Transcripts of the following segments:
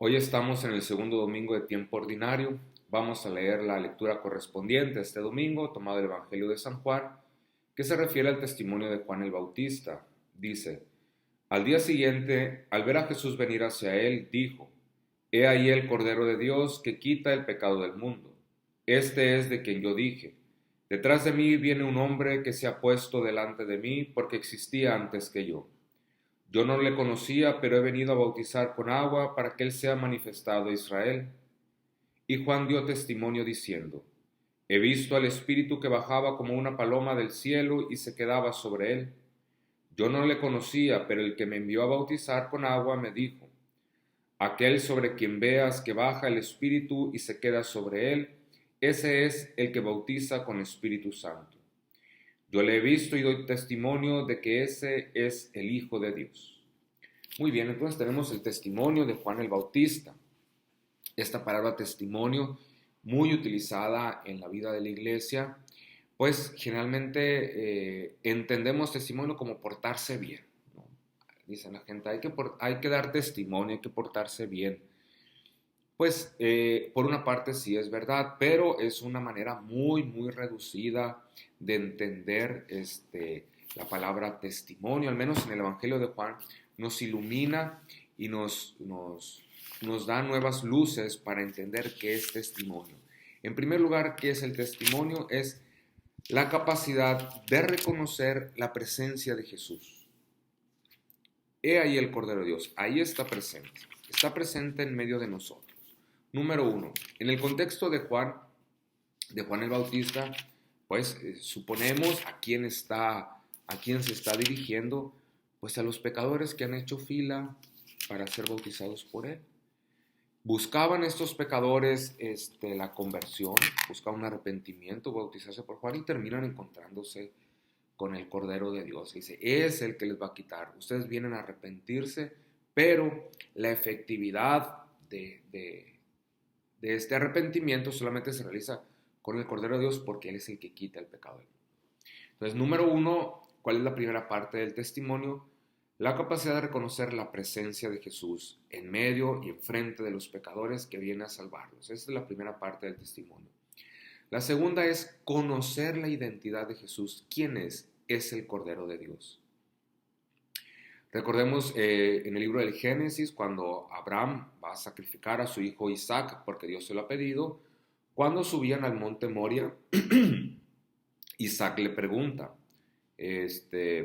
Hoy estamos en el segundo domingo de tiempo ordinario. Vamos a leer la lectura correspondiente a este domingo, tomado del Evangelio de San Juan, que se refiere al testimonio de Juan el Bautista. Dice: Al día siguiente, al ver a Jesús venir hacia él, dijo: He ahí el Cordero de Dios que quita el pecado del mundo. Este es de quien yo dije: Detrás de mí viene un hombre que se ha puesto delante de mí porque existía antes que yo. Yo no le conocía, pero he venido a bautizar con agua para que él sea manifestado a Israel. Y Juan dio testimonio diciendo: He visto al Espíritu que bajaba como una paloma del cielo y se quedaba sobre él. Yo no le conocía, pero el que me envió a bautizar con agua me dijo: Aquel sobre quien veas que baja el Espíritu y se queda sobre él, ese es el que bautiza con Espíritu Santo. Yo le he visto y doy testimonio de que ese es el Hijo de Dios. Muy bien, entonces tenemos el testimonio de Juan el Bautista. Esta palabra testimonio, muy utilizada en la vida de la iglesia, pues generalmente entendemos testimonio como portarse bien, ¿no? Dicen la gente, hay que dar testimonio, hay que portarse bien. Pues por una parte sí es verdad, pero es una manera muy reducida de entender la palabra testimonio. Al menos en el Evangelio de Juan nos ilumina y nos da nuevas luces para entender qué es testimonio. En primer lugar, ¿qué es el testimonio? Es la capacidad de reconocer la presencia de Jesús. He ahí el Cordero de Dios, ahí está presente en medio de nosotros. Número uno, en el contexto de Juan el Bautista, pues suponemos a quién se está dirigiendo, pues a los pecadores que han hecho fila para ser bautizados por él. Buscaban estos pecadores la conversión, buscaban un arrepentimiento, bautizarse por Juan y terminan encontrándose con el Cordero de Dios. Dice, es el que les va a quitar. Ustedes vienen a arrepentirse, pero la efectividad de este arrepentimiento solamente se realiza con el Cordero de Dios porque Él es el que quita el pecado del mundo. Entonces, número uno, ¿cuál es la primera parte del testimonio? La capacidad de reconocer la presencia de Jesús en medio y enfrente de los pecadores que viene a salvarlos. Esa es la primera parte del testimonio. La segunda es conocer la identidad de Jesús. ¿Quién es? Es el Cordero de Dios. Recordemos en el libro del Génesis, cuando Abraham va a sacrificar a su hijo Isaac, porque Dios se lo ha pedido, cuando subían al monte Moria, Isaac le pregunta,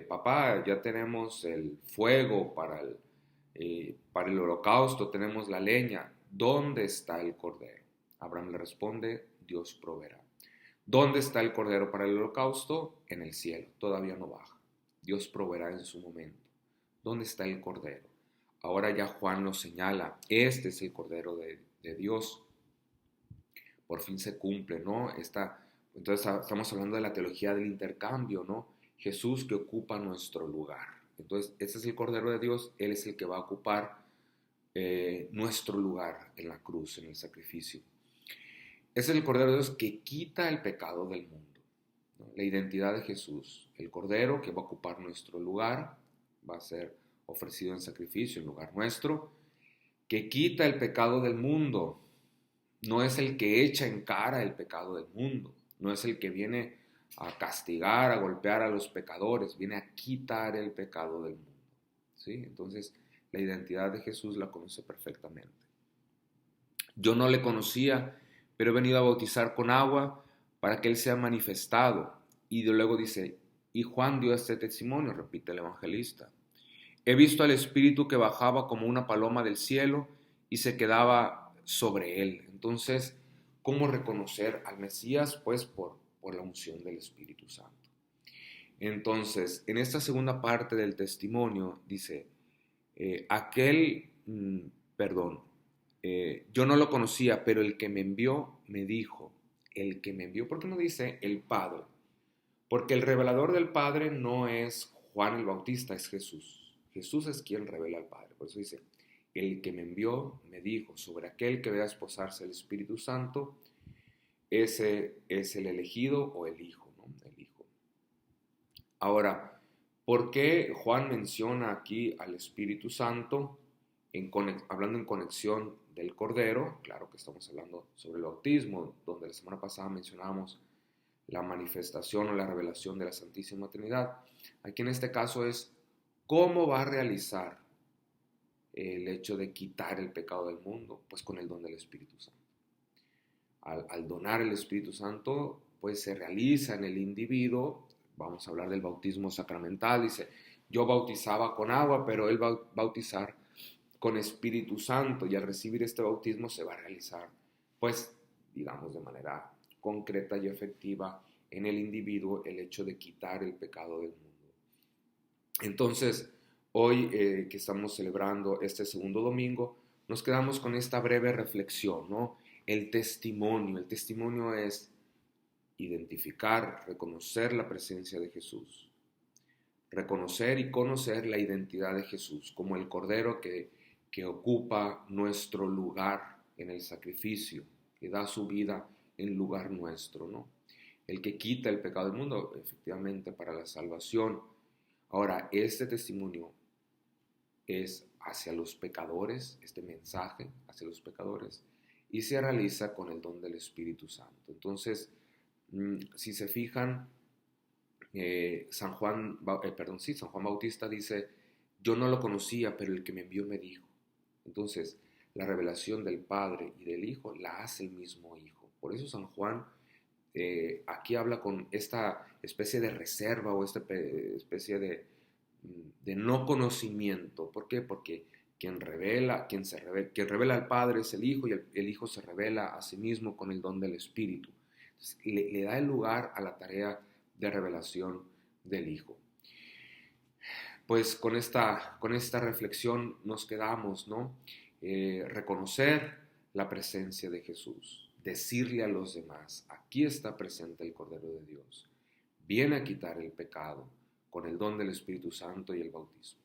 papá, ya tenemos el fuego para el holocausto, tenemos la leña, ¿dónde está el cordero? Abraham le responde, Dios proveerá. ¿Dónde está el cordero para el holocausto? En el cielo, todavía no baja. Dios proveerá en su momento. ¿Dónde está el cordero? Ahora ya Juan lo señala, este es el Cordero de Dios. Por fin se cumple, ¿no? Entonces estamos hablando de la teología del intercambio, ¿no? Jesús que ocupa nuestro lugar. Entonces, este es el Cordero de Dios, Él es el que va a ocupar nuestro lugar en la cruz, en el sacrificio. Es el Cordero de Dios que quita el pecado del mundo, ¿no? La identidad de Jesús, el Cordero que va a ocupar nuestro lugar, va a ser ofrecido en sacrificio en lugar nuestro, que quita el pecado del mundo. No es el que echa en cara el pecado del mundo, no es el que viene a castigar, a golpear a los pecadores, viene a quitar el pecado del mundo, ¿sí? Entonces, la identidad de Jesús la conoce perfectamente. Yo no le conocía, pero he venido a bautizar con agua para que Él sea manifestado. Y luego dice, y Juan dio este testimonio, repite el evangelista. He visto al Espíritu que bajaba como una paloma del cielo y se quedaba sobre él. Entonces, ¿cómo reconocer al Mesías? Pues por la unción del Espíritu Santo. Entonces, en esta segunda parte del testimonio dice, aquel, perdón, yo no lo conocía, pero el que me envió me dijo, el que me envió, ¿por qué no dice el Padre? Porque el revelador del Padre no es Juan el Bautista, es Jesús. Jesús es quien revela al Padre. Por eso dice, el que me envió me dijo, sobre aquel que vea esposarse el Espíritu Santo, ese es el elegido o el Hijo, ¿no? El Hijo. Ahora, ¿por qué Juan menciona aquí al Espíritu Santo hablando en conexión del Cordero, claro que estamos hablando sobre el bautismo, donde la semana pasada mencionábamos la manifestación o la revelación de la Santísima Trinidad. Aquí en este caso es cómo va a realizar el hecho de quitar el pecado del mundo, pues con el don del Espíritu Santo. Al donar el Espíritu Santo, pues se realiza en el individuo. Vamos a hablar del bautismo sacramental. Dice, yo bautizaba con agua, pero él va a bautizar con Espíritu Santo, y al recibir este bautismo se va a realizar, pues, digamos, de manera concreta y efectiva en el individuo el hecho de quitar el pecado del mundo. Entonces, hoy que estamos celebrando este segundo domingo, nos quedamos con esta breve reflexión, ¿no? El testimonio es identificar, reconocer la presencia de Jesús, reconocer y conocer la identidad de Jesús como el Cordero que ocupa nuestro lugar en el sacrificio, que da su vida en lugar nuestro, ¿no? El que quita el pecado del mundo, efectivamente, para la salvación. Ahora, este testimonio es hacia los pecadores, este mensaje hacia los pecadores, y se realiza con el don del Espíritu Santo. Entonces, si se fijan, San Juan Bautista dice, yo no lo conocía, pero el que me envió me dijo. Entonces, la revelación del Padre y del Hijo la hace el mismo Hijo. Por eso San Juan aquí habla con esta especie de reserva o esta especie de no conocimiento. ¿Por qué? Porque quien revela al Padre es el Hijo, y el Hijo se revela a sí mismo con el don del Espíritu. Entonces, le da el lugar a la tarea de revelación del Hijo. Pues con esta reflexión nos quedamos, ¿no? Reconocer la presencia de Jesús, decirle a los demás, aquí está presente el Cordero de Dios, viene a quitar el pecado con el don del Espíritu Santo y el bautismo.